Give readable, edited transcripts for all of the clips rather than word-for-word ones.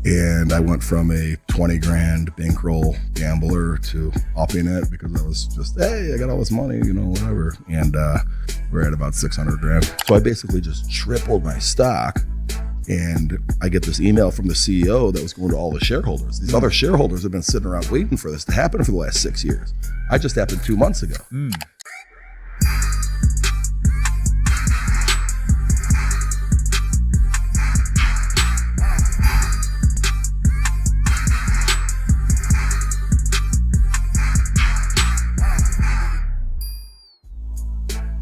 And I went from a 20 grand bankroll gambler to upping it because I was just, hey, I got all this money, whatever. And we're at about 600 grand. So I basically just tripled my stock. And I get this email from the CEO that was going to all the shareholders. These other shareholders have been sitting around waiting for this to happen for the last 6 years. I just happened 2 months ago.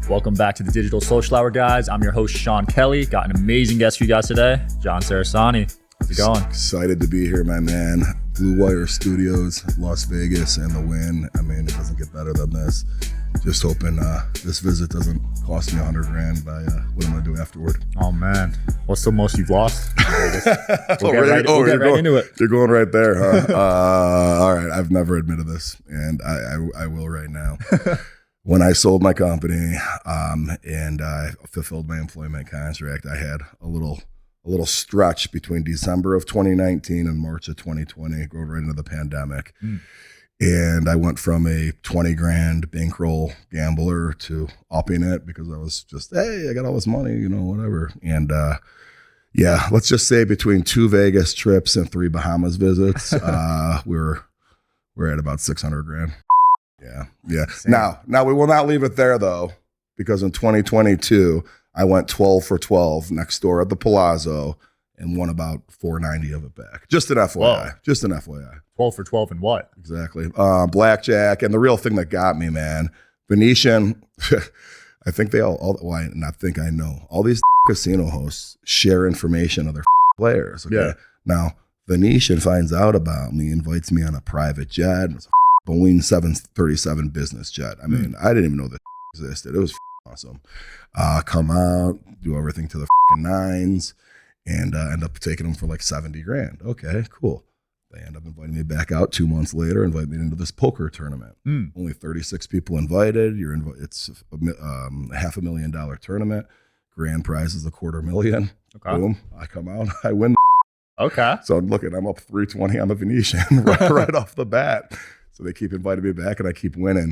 Welcome back to the Digital Social Hour, guys. I'm your host, Sean Kelly. Got an amazing guest for you guys today, John Cerasani. How's it going? Excited to be here, my man. Blue Wire Studios, Las Vegas, and the win. I mean, it doesn't get better than this. Just hoping this visit doesn't cost me 100 grand by what I'm going to do afterward. Oh, man. What's the most you've lost? We'll get right into it. You're going right there, huh? All right. I've never admitted this, and I will right now. When I sold my company and I fulfilled my employment contract, I had a little stretch between December of 2019 and March of 2020, going right into the pandemic. And I went from a 20 grand bankroll gambler to upping it because I was just, hey, I got all this money, whatever. And yeah, let's just say between 2 Vegas trips and 3 Bahamas visits, we're at about 600 grand. Yeah. Now we will not leave it there though, because in 2022 I went 12 for 12 next door at the Palazzo and won about 490 of it back. Just an FYI. Whoa. Just an FYI. 12 for 12 and what? Exactly. Blackjack, and the real thing that got me, man, Venetian. I think they all I know all these casino hosts share information of their players. Okay? Yeah. Now Venetian finds out about me, invites me on a private jet. It's a Boeing 737 business jet. I mean, I didn't even know that existed. It was awesome. Come out, do everything to the nines, and end up taking them for like 70 grand. Okay, cool. They end up inviting me back out 2 months later, invite me into this poker tournament. Only 36 people invited. It's a $500,000 tournament. Grand prize is $250,000. Okay. Boom. I come out, I win. Okay. So I'm up 320 on the Venetian right off the bat. So they keep inviting me back, and I keep winning.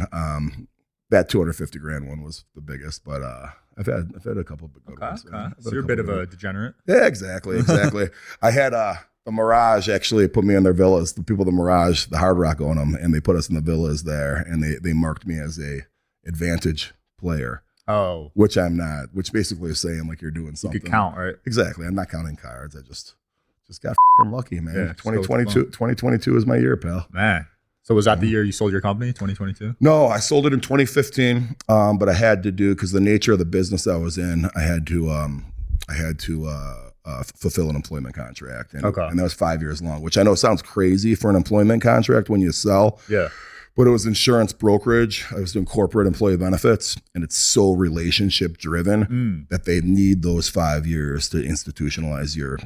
That 250 grand one was the biggest, but I've had a couple of good ones. Okay. So you're a bit of a degenerate. Yeah, exactly. I had the Mirage actually put me in their villas. The people, the Mirage, the Hard Rock own them, and they put us in the villas there, and they marked me as a advantage player. Oh, which I'm not. Which basically is saying like you're doing something. You could count, right? Exactly. I'm not counting cards. I just got lucky, man. Yeah, 2022 is my year, pal. Man. So was that the year you sold your company, 2022? No, I sold it in 2015, but I had to do, because the nature of the business I was in, I had to fulfill an employment contract, and that was 5 years long, which I know sounds crazy for an employment contract when you sell. Yeah. But it was insurance brokerage. I was doing corporate employee benefits, and it's so relationship driven that they need those 5 years to institutionalize your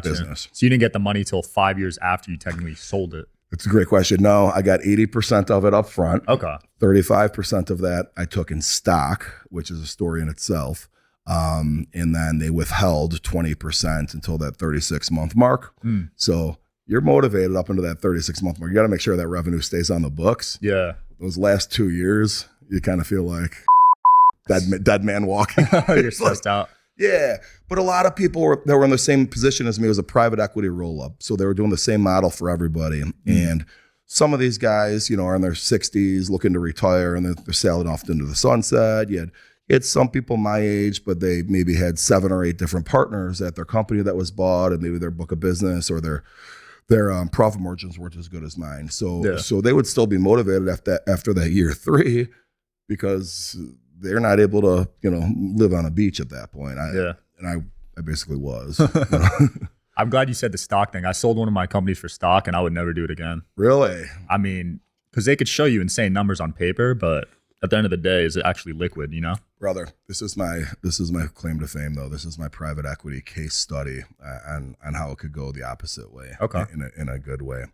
business. So you didn't get the money till 5 years after you technically sold it. It's a great question. No, I got 80% of it up front. Okay. 35% of that I took in stock, which is a story in itself. And then they withheld 20% until that 36-month mark. So you're motivated up into that 36-month mark. You got to make sure that revenue stays on the books. Yeah. Those last 2 years, you kind of feel like dead man walking. You're stressed out. Yeah, but a lot of people that were in the same position as me. It was a private equity roll-up. So they were doing the same model for everybody. And some of these guys, are in their 60s looking to retire, and they're sailing off into the sunset. You had some people my age, but they maybe had 7 or 8 different partners at their company that was bought, and maybe their book of business or their profit margins weren't as good as mine. So they would still be motivated after that year 3 because they're not able to, live on a beach at that point. I basically was. I'm glad you said the stock thing. I sold one of my companies for stock, and I would never do it again. Really? I mean, because they could show you insane numbers on paper, but at the end of the day, is it actually liquid? Brother, this is my claim to fame, though. This is my private equity case study on how it could go the opposite way. Okay. In a good way.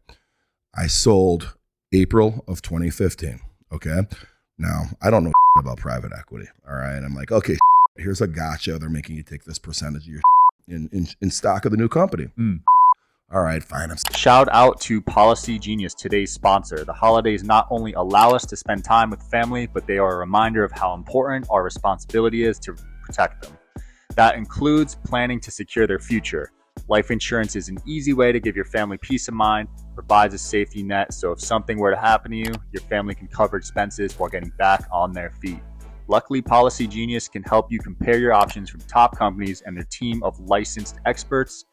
I sold April of 2015. Okay. Now, I don't know about private equity. All right. I'm like, okay, here's a gotcha. They're making you take this percentage of your in stock of the new company. All right, fine. Shout out to Policy Genius, today's sponsor. The holidays not only allow us to spend time with family, but they are a reminder of how important our responsibility is to protect them. That includes planning to secure their future. Life insurance is an easy way to give your family peace of mind, provides a safety net, so if something were to happen to you, your family can cover expenses while getting back on their feet. Luckily, Policy Genius can help you compare your options from top companies, and their team of licensed experts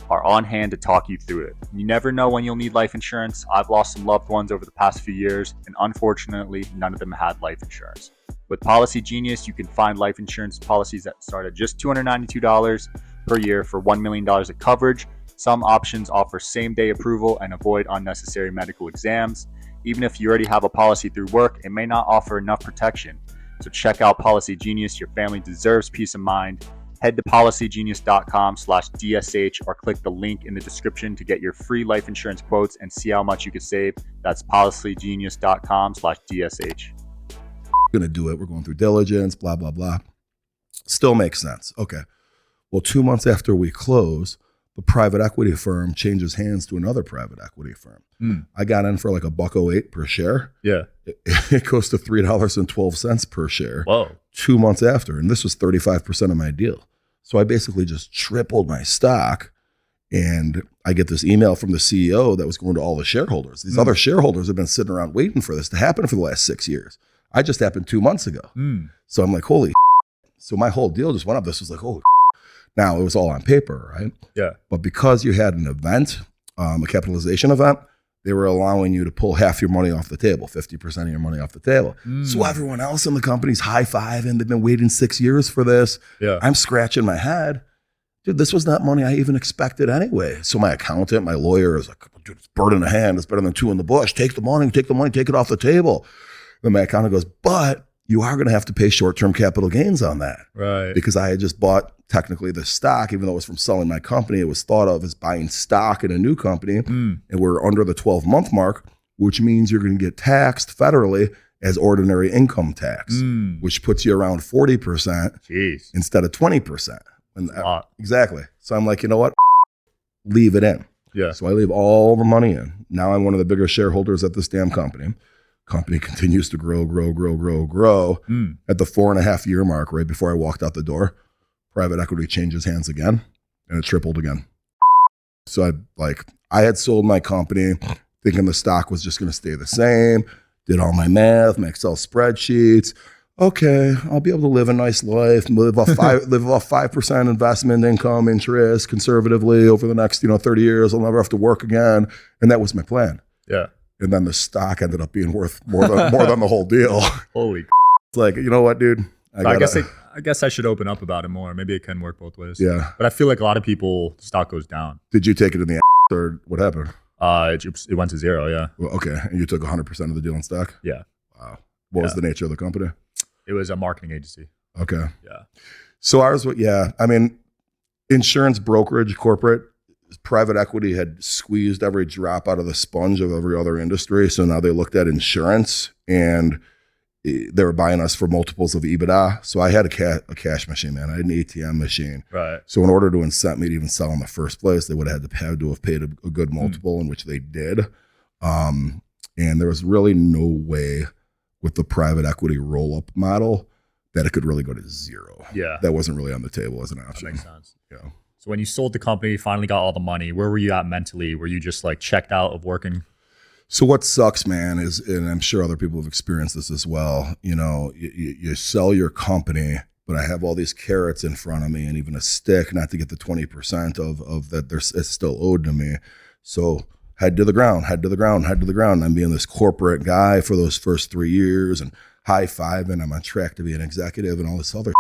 are on hand to talk you through it. You never know when you'll need life insurance. I've lost some loved ones over the past few years, and unfortunately, none of them had life insurance. With Policy Genius, you can find life insurance policies that start at just $292 per year for $1 million of coverage. Some options offer same-day approval and avoid unnecessary medical exams. Even if you already have a policy through work, it may not offer enough protection. So check out Policy Genius. Your family deserves peace of mind. Head to policygenius.com/DSH or click the link in the description to get your free life insurance quotes and see how much you could save. That's policygenius.com/DSH. Going to do it. We're going through diligence, blah, blah, blah. Still makes sense. Okay. Well, 2 months after we close, the private equity firm changes hands to another private equity firm. I got in for like $1.08 per share. Yeah. It goes to $3.12 per share. Whoa. 2 months after. And this was 35% of my deal. So I basically just tripled my stock. And I get this email from the CEO that was going to all the shareholders. These other shareholders have been sitting around waiting for this to happen for the last 6 years. I just happened 2 months ago. So I'm like, holy. So my whole deal just went up. This was like, holy. Now, it was all on paper, right? Yeah. But because you had an event, a capitalization event, they were allowing you to pull half your money off the table, 50% of your money off the table. So everyone else in the company's high-fiving. They've been waiting 6 years for this. Yeah. I'm scratching my head. Dude, this was not money I even expected anyway. So my accountant, my lawyer is like, dude, it's bird in the hand. It's better than two in the bush. Take the money, take it off the table. Then my accountant goes, but you are going to have to pay short-term capital gains on that. Right. Because I had just bought technically the stock, even though it was from selling my company, it was thought of as buying stock in a new company. And we're under the 12-month mark, which means you're going to get taxed federally as ordinary income tax, which puts you around 40% instead of 20%. And exactly. So I'm like, you know what? Leave it in. Yeah. So I leave all the money in. Now I'm one of the bigger shareholders at this damn company. Company continues to grow. At the 4.5 year mark, right before I walked out the door, private equity changes hands again, and it tripled again. So I had sold my company thinking the stock was just going to stay the same, did all my math, my Excel spreadsheets. Okay, I'll be able to live a nice life, live off 5% investment income interest conservatively over the next 30 years. I'll never have to work again. And that was my plan. Yeah. And then the stock ended up being worth more than the whole deal. Holy. It's like, you know what, dude? I guess I should open up about it more. Maybe it can work both ways. Yeah. But I feel like a lot of people, the stock goes down. Did you take it in the or what happened? It went to zero, yeah. Well, okay. And you took 100% of the deal in stock? Yeah. Wow. What was the nature of the company? It was a marketing agency. Okay. Yeah. So ours, I mean, insurance brokerage, corporate, private equity had squeezed every drop out of the sponge of every other industry. So now they looked at insurance and they were buying us for multiples of EBITDA. So I had a cash machine, man. I had an ATM machine. Right. So in order to incent me to even sell in the first place, they would have had to have paid a good multiple, in which they did. And there was really no way with the private equity roll-up model that it could really go to zero. Yeah. That wasn't really on the table as an option. That makes sense. Yeah. So when you sold the company, finally got all the money, where were you at mentally? Were you just like checked out of working? So what sucks, man, is, and I'm sure other people have experienced this as well, you sell your company, but I have all these carrots in front of me and even a stick, not to get the 20% of that it's still owed to me. So head to the ground. I'm being this corporate guy for those first 3 years and high-fiving. I'm on track to be an executive and all this other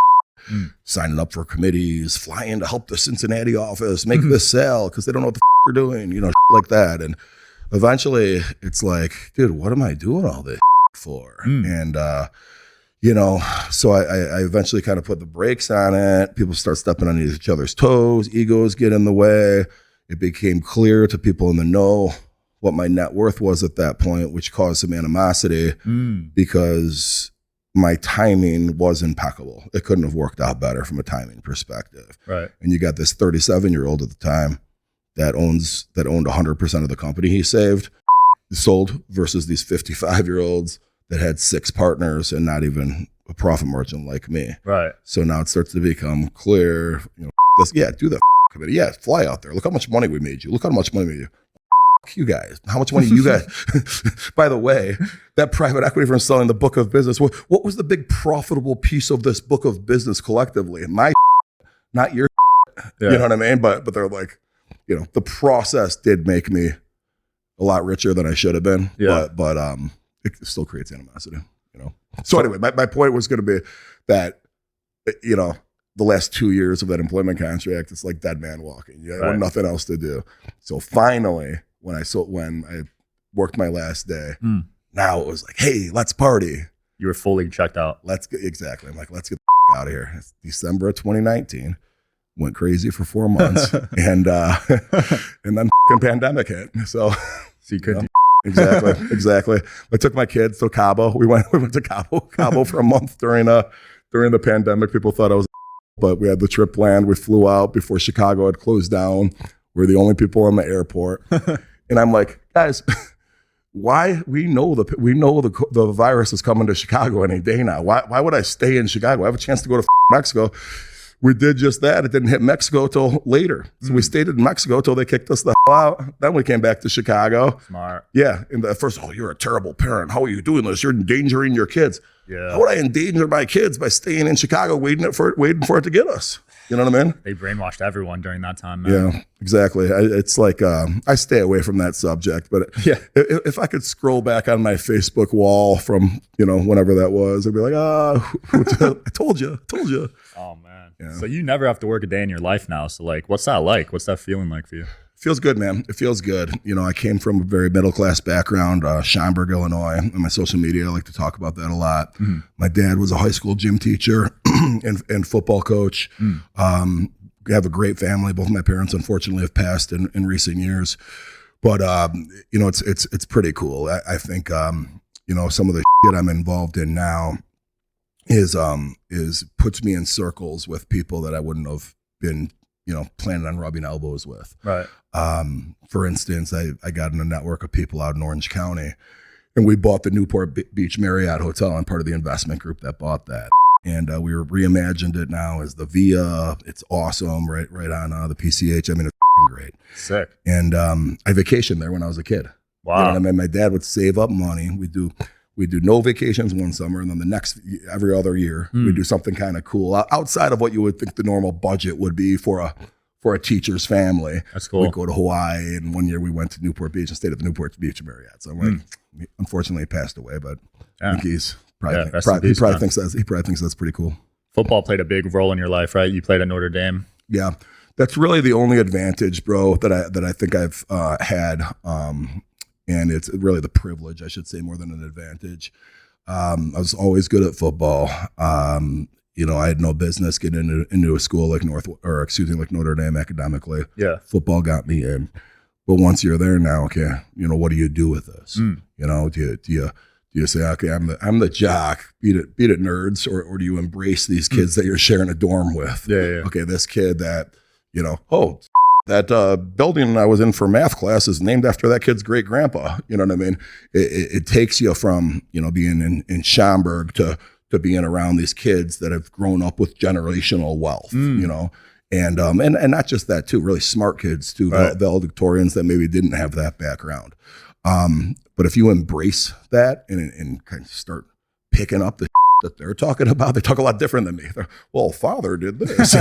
signing up for committees, flying to help the Cincinnati office make this sale because they don't know what the they're doing, like that. And eventually it's like, dude, what am I doing all this for? And, so I eventually kind of put the brakes on it. People start stepping on each other's toes. Egos get in the way. It became clear to people in the know what my net worth was at that point, which caused some animosity because my timing was impeccable. It couldn't have worked out better from a timing perspective. Right. And you got this 37-year-old at the time that owned 100% of the company he sold versus these 55-year-olds that had 6 partners and not even a profit margin like me. Right. So now it starts to become clear, this, do the committee. Yeah, fly out there. Look how much money we made you. Look how much money we made you. You guys, how much money you guys? By the way, that private equity firm selling the book of business, what was the big profitable piece of this book of business collectively? My not your you know what I mean? But they're like, the process did make me a lot richer than I should have been. Yeah. But it still creates animosity, So anyway, my point was going to be that, the last 2 years of that employment contract, it's like dead man walking. You have nothing else to do. So finally, when I worked my last day, now it was like, hey, let's party. You were fully checked out. Exactly. I'm like, let's get the out of here. It's December of 2019. Went crazy for 4 months, and then pandemic hit. So you couldn't. Exactly. I took my kids to Cabo. We went to Cabo for a month during the pandemic. People thought I was, but we had the trip planned. We flew out before Chicago had closed down. We're the only people in the airport, and I'm like, guys, why we know the virus is coming to Chicago any day now. Why would I stay in Chicago? I have a chance to go to Mexico. We did just that. It didn't hit Mexico till later. So we stayed in Mexico till they kicked us the hell out. Then we came back to Chicago. Smart. Yeah. And at first, you're a terrible parent. How are you doing this? You're endangering your kids. Yeah. How would I endanger my kids by staying in Chicago waiting for it to get us? You know what I mean? They brainwashed everyone during that time, man. Yeah, exactly. It's like I stay away from that subject, but if I could scroll back on my Facebook wall from whenever that was, I'd be like, I told you. Oh man. Yeah. So you never have to work a day in your life now. So like, what's that like? What's that feeling like for you? Feels good, man. It feels good. I came from a very middle-class background, Schaumburg, Illinois. On my social media, I like to talk about that a lot. Mm-hmm. My dad was a high school gym teacher and football coach. We have a great family. Both my parents, unfortunately, have passed in recent years. But, it's pretty cool. I think, some of the shit I'm involved in now is puts me in circles with people that I wouldn't have been planning on rubbing elbows with. Right. For instance, I got in a network of people out in Orange County, and we bought the Newport Beach Marriott Hotel. I'm part of the investment group that bought that. And we reimagined it now as the Via. It's awesome, right on the PCH. I mean, it's great. Sick. And I vacationed there when I was a kid. Wow. My dad would save up money. We do no vacations one summer, and then every other year we do something kind of cool outside of what you would think the normal budget would be for a teacher's family. That's cool. We go to Hawaii, and one year we went to Newport Beach and stayed at the Newport Beach Marriott. So I'm like, unfortunately, he passed away, but I think he probably thinks that's pretty cool. Football played a big role in your life, right? You played at Notre Dame. Yeah, that's really the only advantage, bro, that I think I've had. And it's really the privilege, I should say, more than an advantage. I was always good at football. I had no business getting into a school like Notre Dame academically. Yeah. Football got me in. But once you're there now, okay, what do you do with this? Do you say, okay, I'm the jock, beat it nerds, or do you embrace these kids that you're sharing a dorm with? Yeah. Okay, this kid that, that building I was in for math class is named after that kid's great grandpa. You know what I mean? It takes you from, being in Schaumburg to being around these kids that have grown up with generational wealth, and not just that too, really smart kids too, right. Valedictorians that maybe didn't have that background. But if you embrace that and kind of start picking up the that they're talking about, they talk a lot different than me. They're, well, father did this,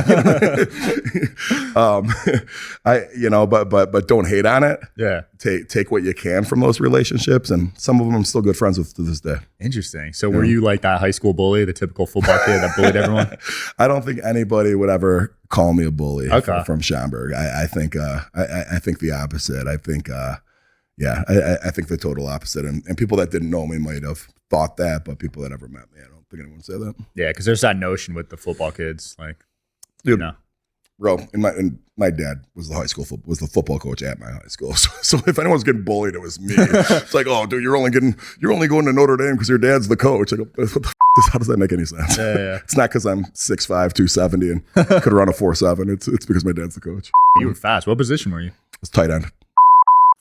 but don't hate on it. Yeah. Take what you can from those relationships. And some of them I'm still good friends with to this day. Interesting. So were you like that high school bully, the typical football kid that bullied everyone? I don't think anybody would ever call me a bully from Schaumburg. I think the opposite. I think the total opposite. And people that didn't know me might have thought that, but people that ever met me, I don't think anyone would say that. Yeah, because there's that notion with the football kids, like, dude, bro. And my dad was the football coach at my high school. So if anyone's getting bullied, it was me. It's like, oh, dude, you're only going to Notre Dame because your dad's the coach. I go, how does that make any sense? Yeah. It's not because I'm 6'5", 270 and could run a 4.7. It's because my dad's the coach. You were fast. What position were you? It's tight end.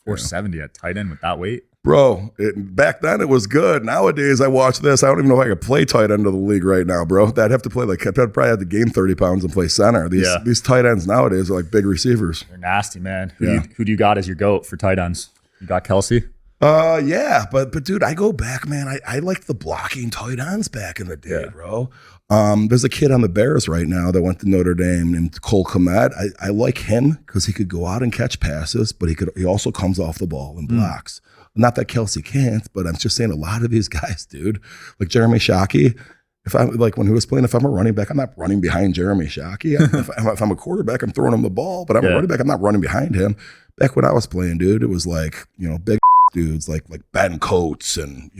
470 at tight end with that weight? Bro, back then it was good. Nowadays, I watch this. I don't even know if I could play tight end of the league right now, bro. I'd have to play I'd probably have to gain 30 pounds and play center. These tight ends nowadays are like big receivers. They're nasty, man. Who do you got as your GOAT for tight ends? You got Kelsey? Yeah, but dude, I go back, man. I liked the blocking tight ends back in the day, bro. There's a kid on the Bears right now that went to Notre Dame named Cole Kmet. I like him because he could go out and catch passes, but he also comes off the ball and blocks. Not that Kelsey can't, but I'm just saying a lot of these guys, dude, like Jeremy Shockey. If I'm like when he was playing, if I'm a running back, I'm not running behind Jeremy Shockey. If I'm a quarterback, I'm throwing him the ball, but I'm a running back, I'm not running behind him. Back when I was playing, dude, it was like, big dudes like Ben Coates and,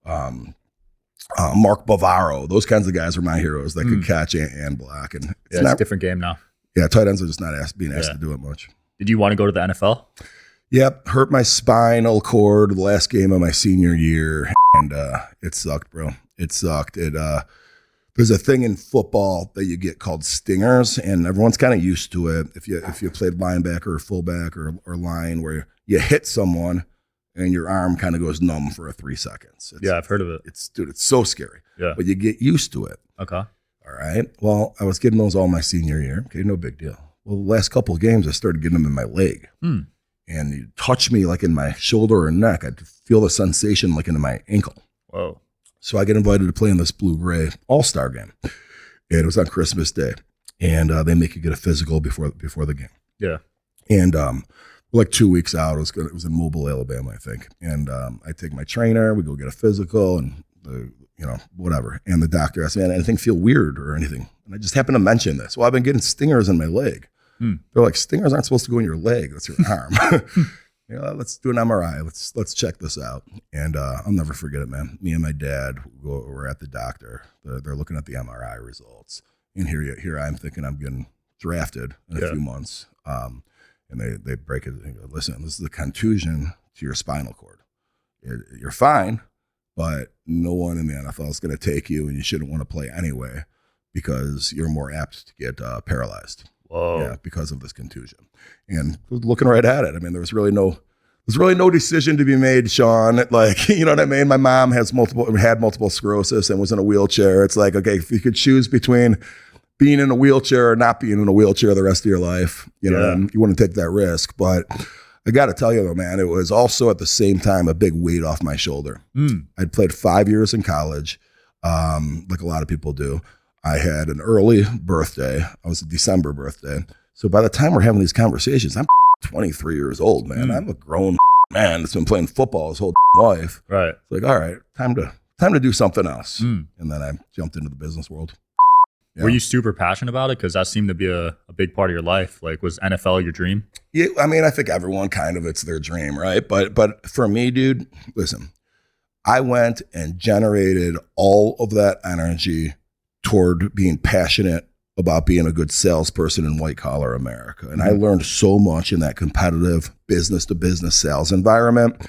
Mark Bavaro. Those kinds of guys were my heroes that could catch and block. And it's a different game now. Yeah, tight ends are just not being asked to do it much. Did you want to go to the NFL? Yep, hurt my spinal cord the last game of my senior year, and it sucked, bro. It sucked. There's a thing in football that you get called stingers, and everyone's kind of used to it. If you played linebacker or fullback or line, where you hit someone and your arm kind of goes numb for 3 seconds. I've heard of it. It's so scary. Yeah, but you get used to it. Okay. All right. Well, I was getting those all my senior year. Okay, no big deal. Well, the last couple of games, I started getting them in my leg. And you touch me like in my shoulder or neck. I'd feel the sensation like in my ankle. Whoa. So I get invited to play in this blue-gray all-star game. And it was on Christmas Day. And they make you get a physical before the game. Yeah. And like 2 weeks out, it was in Mobile, Alabama, I think. And I take my trainer, we go get a physical and, whatever. And the doctor asked me, anything feel weird or anything? And I just happened to mention this. Well, I've been getting stingers in my leg. They're like, stingers aren't supposed to go in your leg. That's your arm. Let's do an MRI. Let's check this out. And I'll never forget it, man. Me and my dad were at the doctor. They're looking at the MRI results. And here I'm thinking I'm getting drafted in a few months. And they break it. They go, listen, this is a contusion to your spinal cord. You're fine, but no one in the NFL is going to take you, and you shouldn't want to play anyway because you're more apt to get paralyzed. Whoa. Yeah, because of this contusion. And looking right at it, I mean, there's really no decision to be made, Sean. Like, you know what I mean? My mom had multiple sclerosis and was in a wheelchair. It's like, okay, if you could choose between being in a wheelchair or not being in a wheelchair the rest of your life, you wouldn't take that risk. But I got to tell you though, man, it was also at the same time a big weight off my shoulder. I'd played 5 years in college, like a lot of people do. I had an early birthday. I was a December birthday. So by the time we're having these conversations, I'm 23 years old, man. I'm a grown man that's been playing football his whole life. Right. It's like, all right, time to do something else. And then I jumped into the business world. Yeah. Were you super passionate about it? Because that seemed to be a big part of your life. Like, was NFL your dream? Yeah, I mean, I think everyone kind of, it's their dream, right? But for me, dude, listen, I went and generated all of that energy toward being passionate about being a good salesperson in white collar America. And I learned so much in that competitive business to business sales environment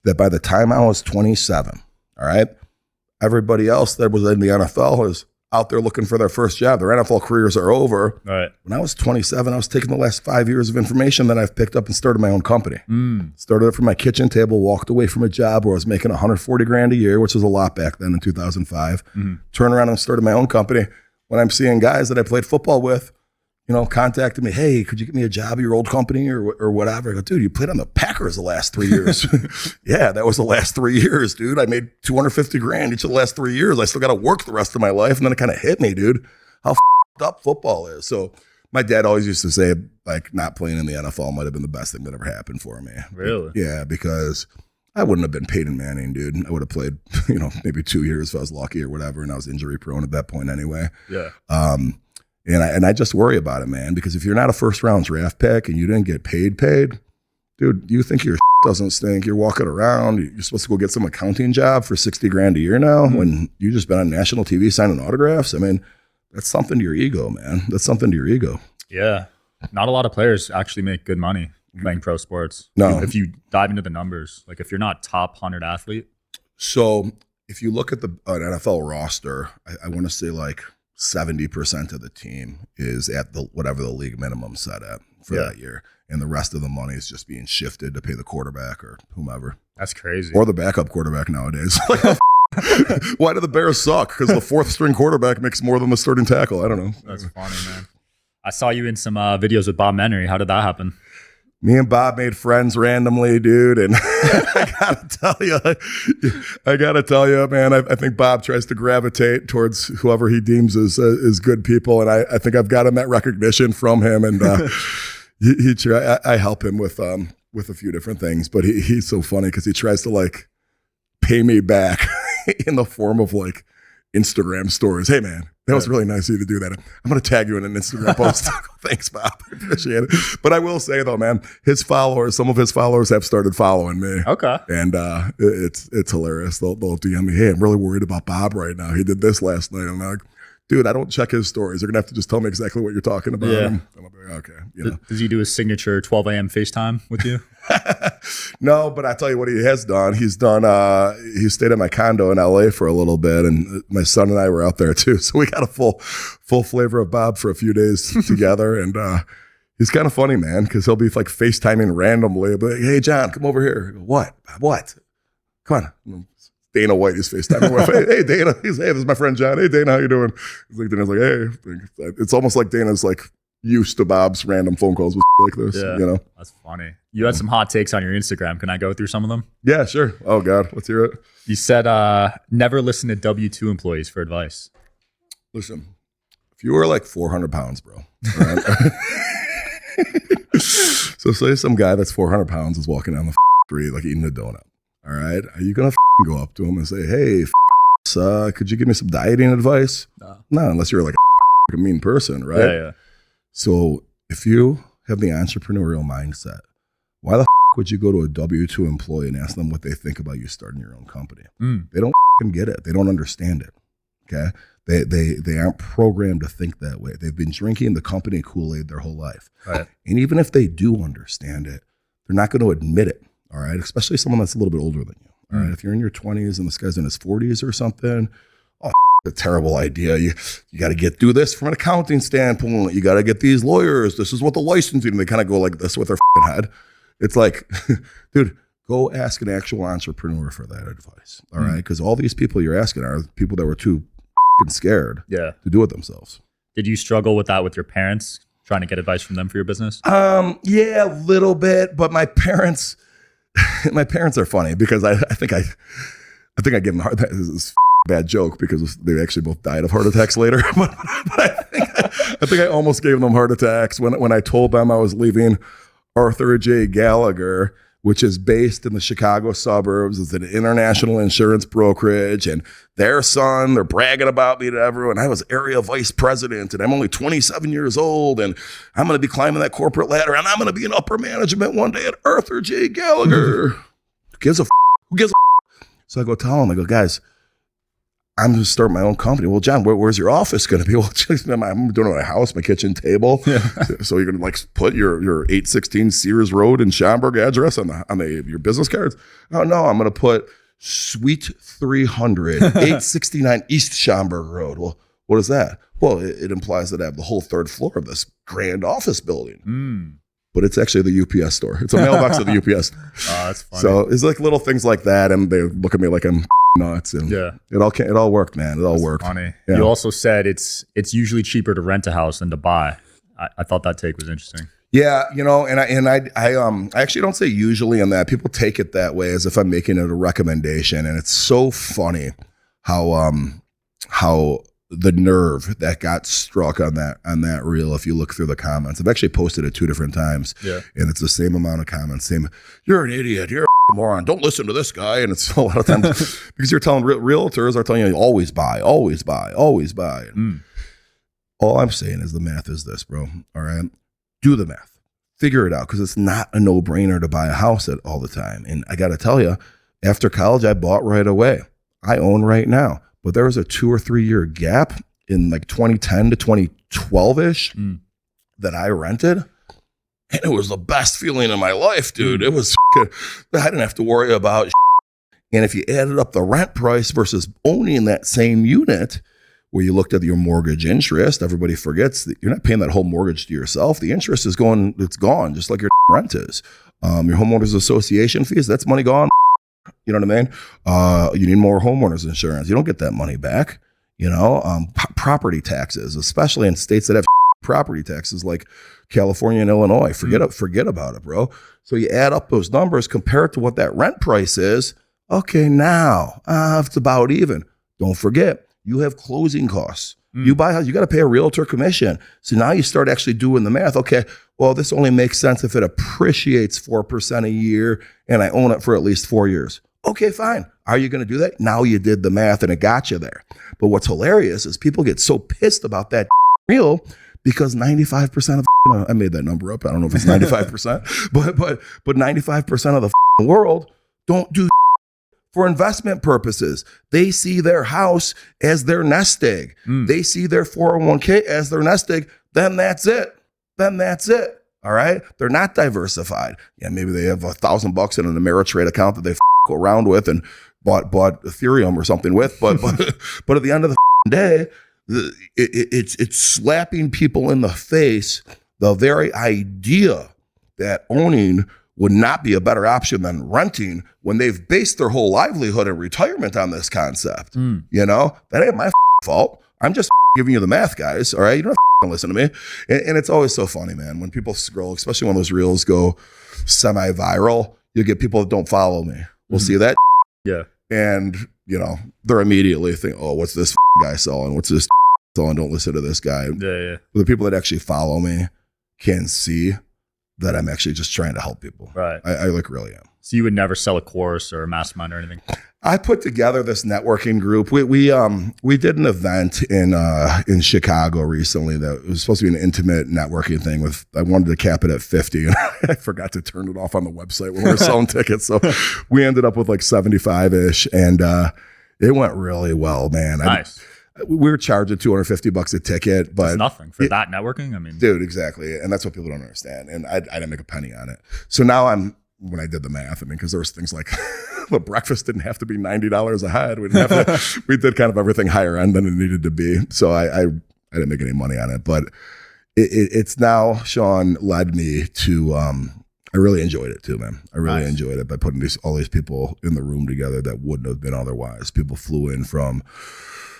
that by the time I was 27, all right, everybody else that was in the NFL is out there looking for their first job. Their NFL careers are over. Right. When I was 27, I was taking the last 5 years of information that I've picked up and started my own company. Started it from my kitchen table, walked away from a job where I was making $140,000 a year, which was a lot back then in 2005. Turned around and started my own company. When I'm seeing guys that I played football with, contacted me, hey, could you get me a job at your old company or whatever? I go, dude, you played on the Packers the last 3 years. Yeah, that was the last 3 years, dude. I made $250,000 each of the last 3 years. I still got to work the rest of my life. And then it kind of hit me, dude, how up football is. So my dad always used to say, like, not playing in the NFL might have been the best thing that ever happened for me. Really? Yeah, because I wouldn't have been Peyton Manning, dude. I would have played, maybe 2 years if I was lucky or whatever. And I was injury prone at that point anyway. Yeah. And I just worry about it, man, because if you're not a first round draft pick and you didn't get paid, dude, you think your doesn't stink. You're walking around. You're supposed to go get some accounting job for $60,000 a year now when you just been on national TV signing autographs. I mean, that's something to your ego, man. That's something to your ego. Yeah. Not a lot of players actually make good money playing pro sports. No. If you dive into the numbers, like if you're not top 100 athlete. So if you look at an NFL roster, I want to say like 70% of the team is at whatever the league minimum set at for that year. and the rest of the money is just being shifted to pay the quarterback or whomever. That's crazy. Or the backup quarterback nowadays. Why do the Bears suck? Because the fourth string quarterback makes more than the starting tackle. I don't know. That's funny, man. I saw you in some videos with Bob Menery. How did that happen? Me and Bob made friends randomly, dude. And I gotta tell you, man, I think Bob tries to gravitate towards whoever he deems as good people. And I think I've gotten that recognition from him. And I help him with a few different things, but he's so funny because he tries to like pay me back in the form of like Instagram stories. Hey man, that was really nice of you to do that. I'm going to tag you in an Instagram post. Thanks, Bob. I appreciate it. But I will say though, man, some of his followers have started following me. Okay. And it's hilarious. They'll DM me, hey, I'm really worried about Bob right now. He did this last night. And I'm like, dude, I don't check his stories. You're going to have to just tell me exactly what you're talking about. Yeah. And I'll be like, okay. You know. Does he do his signature 12 a.m. FaceTime with you? No, but I tell you what he has done. He stayed at my condo in LA for a little bit, and my son and I were out there too. So we got a full flavor of Bob for a few days together. And he's kind of funny, man, because he'll be like FaceTiming randomly. I'll be like, hey, John, come over here. I go, what? Come on. Dana White is FaceTiming with. Hey, Dana. Hey, this is my friend John. Hey, Dana, how you doing? Dana's like, hey. It's almost like Dana's like used to Bob's random phone calls with like this. Yeah, you know? That's funny. You had some hot takes on your Instagram. Can I go through some of them? Yeah, sure. Oh God, let's hear it. You said never listen to W-2 employees for advice. Listen, if you were like 400 pounds, bro. Right? So say some guy that's 400 pounds is walking down the street like eating a donut. All right, are you gonna go up to him and say, hey, could you give me some dieting advice? No, unless you're like a mean person, right? Yeah. So if you have the entrepreneurial mindset, why the would you go to a W-2 employee and ask them what they think about you starting your own company? They don't get it. They don't understand it. Okay, they aren't programmed to think that way. They've been drinking the company Kool-Aid their whole life, right. And even if they do understand it, they're not going to admit it. All right, especially someone that's a little bit older than you. All right, if you're in your 20s and this guy's in his 40s or something, a terrible idea. You got to get through this from an accounting standpoint. You got to get these lawyers. This is what the licensing. They kind of go like this with their head. It's like, dude, go ask an actual entrepreneur for that advice. All right, because all these people you're asking are people that were too scared to do it themselves. Did you struggle with that with your parents, trying to get advice from them for your business? Yeah, a little bit, but my parents are funny because I think I give them hard. This is a bad joke because they actually both died of heart attacks later. but I think I almost gave them heart attacks when I told them I was leaving Arthur J. Gallagher, which is based in the Chicago suburbs. It's an international insurance brokerage, and their son, they're bragging about me to everyone. I was area vice president, and I'm only 27 years old, and I'm going to be climbing that corporate ladder, and I'm going to be in upper management one day at Arthur J. Gallagher. Who gives a So I go tell them, I go, guys, I'm going to start my own company. Well, John, where's your office going to be? Well, I'm doing it at my house, my kitchen table. Yeah. So you're going to like put your 816 Sears Road in Schaumburg address on your business cards? Oh, no, I'm going to put Suite 300, 869 East Schaumburg Road. Well, what is that? Well, it implies that I have the whole third floor of this grand office building. But it's actually the UPS store. It's a mailbox of the UPS. Oh, that's funny. So it's like little things like that, and they look at me like I'm nuts. And it all worked, man. It all worked. Funny. Yeah. You also said it's usually cheaper to rent a house than to buy. I thought that take was interesting. Yeah, and I actually don't say usually in that. People take it that way as if I'm making it a recommendation, and it's so funny how the nerve that got struck on that reel. If you look through the comments, I've actually posted it 2 different times, and it's the same amount of comments. Same, you're an idiot, you're a moron, don't listen to this guy. And it's a lot of times because you're telling realtors are telling you always buy, always buy, always buy. All I'm saying is the math is this, bro. All right, do the math, figure it out, because it's not a no-brainer to buy a house all the time. And I got to tell you, after college, I bought right away. I own right now. But there was a 2 or 3 year gap in like 2010 to 2012-ish that I rented. And it was the best feeling in my life, dude. It was, I didn't have to worry about. And if you added up the rent price versus owning that same unit, where you looked at your mortgage interest. Everybody forgets that you're not paying that whole mortgage to yourself. The interest is going, it's gone, just like your rent is. Your homeowners association fees, that's money gone. You know what I mean? You need more homeowners insurance. You don't get that money back. Property taxes, especially in states that have property taxes like California and Illinois. Forget about it, bro. So you add up those numbers, compare it to what that rent price is. Okay, now it's about even. Don't forget, you have closing costs. You buy a house, you got to pay a realtor commission. So now you start actually doing the math. Okay, well, this only makes sense if it appreciates 4% a year and I own it for at least 4 years. Okay, fine. Are you going to do that? Now you did the math and it got you there. But what's hilarious is people get so pissed about that real because 95% of I made that number up. I don't know if it's 95%, but 95% of the world don't do for investment purposes. They see their house as their nest egg. They see their 401k as their nest egg. Then that's it. All right. They're not diversified. Yeah, maybe they have $1,000 in an Ameritrade account that they go around with and bought Ethereum or something with. But at the end of the day, it's slapping people in the face the very idea that owning would not be a better option than renting when they've based their whole livelihood and retirement on this concept. That ain't my fault. I'm just giving you the math, guys. All right. You don't have to listen to me. And it's always so funny, man. When people scroll, especially when those reels go semi-viral, you get people that don't follow me. We'll see that. Yeah. And, they're immediately thinking, oh, what's this guy selling? What's this selling? Don't listen to this guy. Yeah. The people that actually follow me can see that I'm actually just trying to help people. Right. I really am. So you would never sell a course or a mastermind or anything? I put together this networking group. We did an event in Chicago recently that was supposed to be an intimate networking thing I wanted to cap it at 50 and I forgot to turn it off on the website when we were selling tickets. So we ended up with like 75-ish and it went really well, man. Nice. We were charging $250 a ticket, but that's nothing for that networking. I mean, dude, exactly. And that's what people don't understand. And I didn't make a penny on it. So now when I did the math, because there was things like the breakfast didn't have to be $90 a head. We did kind of everything higher end than it needed to be. So I didn't make any money on it, but it's now, Sean, led me to, I really enjoyed it too, man. I really enjoyed it by putting all these people in the room together that wouldn't have been otherwise. People flew in from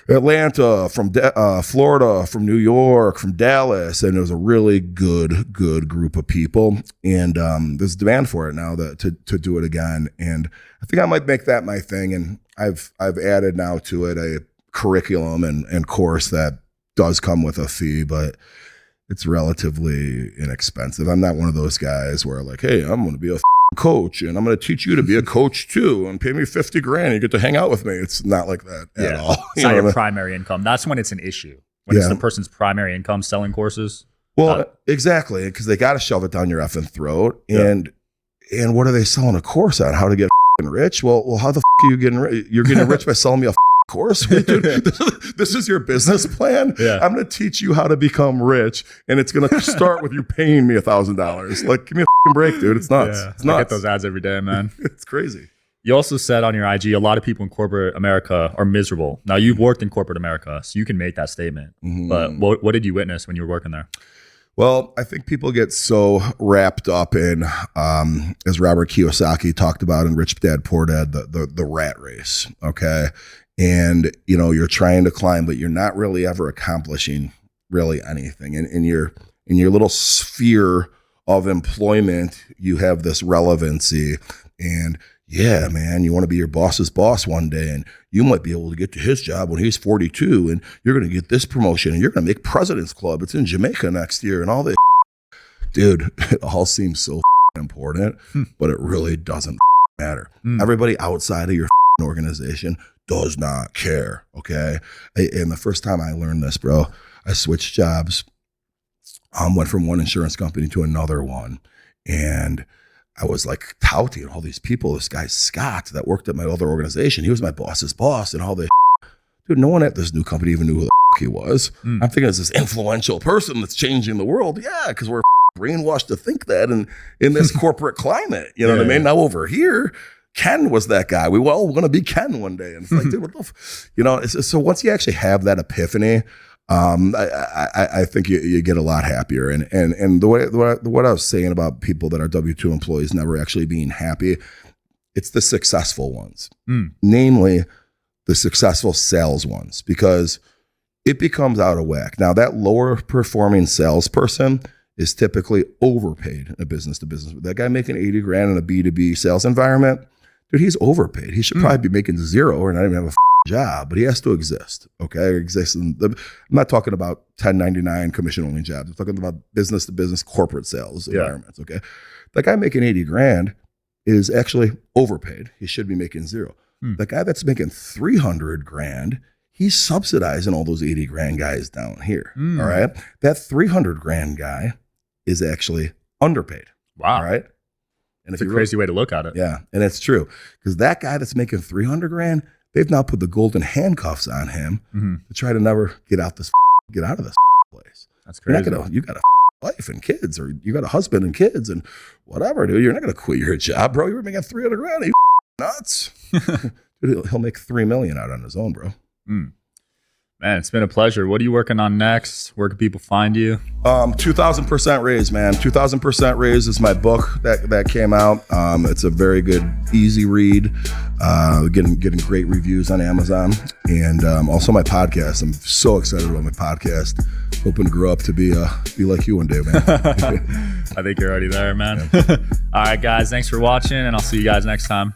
Atlanta, from Florida, from New York, from Dallas, and it was a really good group of people. And there's demand for it now to do it again. And I think I might make that my thing. And I've added now to it a curriculum and course that does come with a fee, but it's relatively inexpensive. I'm not one of those guys where like, hey, I'm going to be a coach and I'm going to teach you to be a coach too and pay me $50,000. You get to hang out with me. It's not like that at all. It's not your primary income. That's when it's an issue. When it's the person's primary income selling courses. Well, exactly. Because they got to shove it down your effing throat. And what are they selling a course on? How to get rich? Well, how the are you getting rich? You're getting rich by selling me a course? Wait, dude, this is your business plan? Yeah. I'm going to teach you how to become rich, and it's going to start with you paying me $1,000. Like, give me a break, dude. It's nuts. Yeah. It's nuts. I get those ads every day, man. It's crazy. You also said on your IG, a lot of people in corporate America are miserable. Now, you've worked in corporate America, so you can make that statement. Mm-hmm. But what did you witness when you were working there? Well, I think people get so wrapped up in, as Robert Kiyosaki talked about in Rich Dad Poor Dad, the rat race, okay? And, you're trying to climb, but you're not really ever accomplishing really anything. And in your little sphere of employment, you have this relevancy. And yeah, man, you want to be your boss's boss one day, and you might be able to get to his job when he's 42, and you're going to get this promotion, and you're going to make President's Club. It's in Jamaica next year, and all this. Dude, it all seems so important, but it really doesn't matter. Everybody outside of your organization does not care, okay? And the first time I learned this, bro, I switched jobs, went from one insurance company to another one, and I was like touting all these people. This guy, Scott, that worked at my other organization, he was my boss's boss and all this. Dude, no one at this new company even knew who the he was. I'm thinking it's this influential person that's changing the world. Yeah, because we're brainwashed to think that in this corporate climate. You know what I mean? Now over here, Ken was that guy. We were all going to be Ken one day. And it's like, dude, what the so once you actually have that epiphany, I think you get a lot happier. And what I was saying about people that are W-2 employees never actually being happy, it's the successful ones, namely the successful sales ones, because it becomes out of whack. Now, that lower performing salesperson is typically overpaid in a business to business. That guy making 80 grand in a B2B sales environment, dude, he's overpaid. He should probably be making zero or not even have a job, but he has to exist. Okay. I'm not talking about 1099 commission only jobs. I'm talking about business to business corporate sales environments. Okay. That guy making 80 grand is actually overpaid. He should be making zero. The guy that's making 300 grand, he's subsidizing all those 80 grand guys down here. All right. That 300 grand guy is actually underpaid. Wow. All right. And it's a crazy way to look at it. Yeah. And it's true. Because that guy that's making 300 grand, they've now put the golden handcuffs on him to try to never get out of this place. That's crazy. You got a wife and kids, or you got a husband and kids and whatever, dude. You're not going to quit your job, bro. You're making 300 grand. Are you nuts? Dude, he'll make $3 million out on his own, bro. Man, it's been a pleasure. What are you working on next? Where can people find you? 2000% Raise, man. 2000% Raise is my book that came out. It's a very good, easy read. Getting great reviews on Amazon, and also my podcast. I'm so excited about my podcast. Hoping to grow up to be like you one day, man. I think you're already there, man. All right, guys. Thanks for watching, and I'll see you guys next time.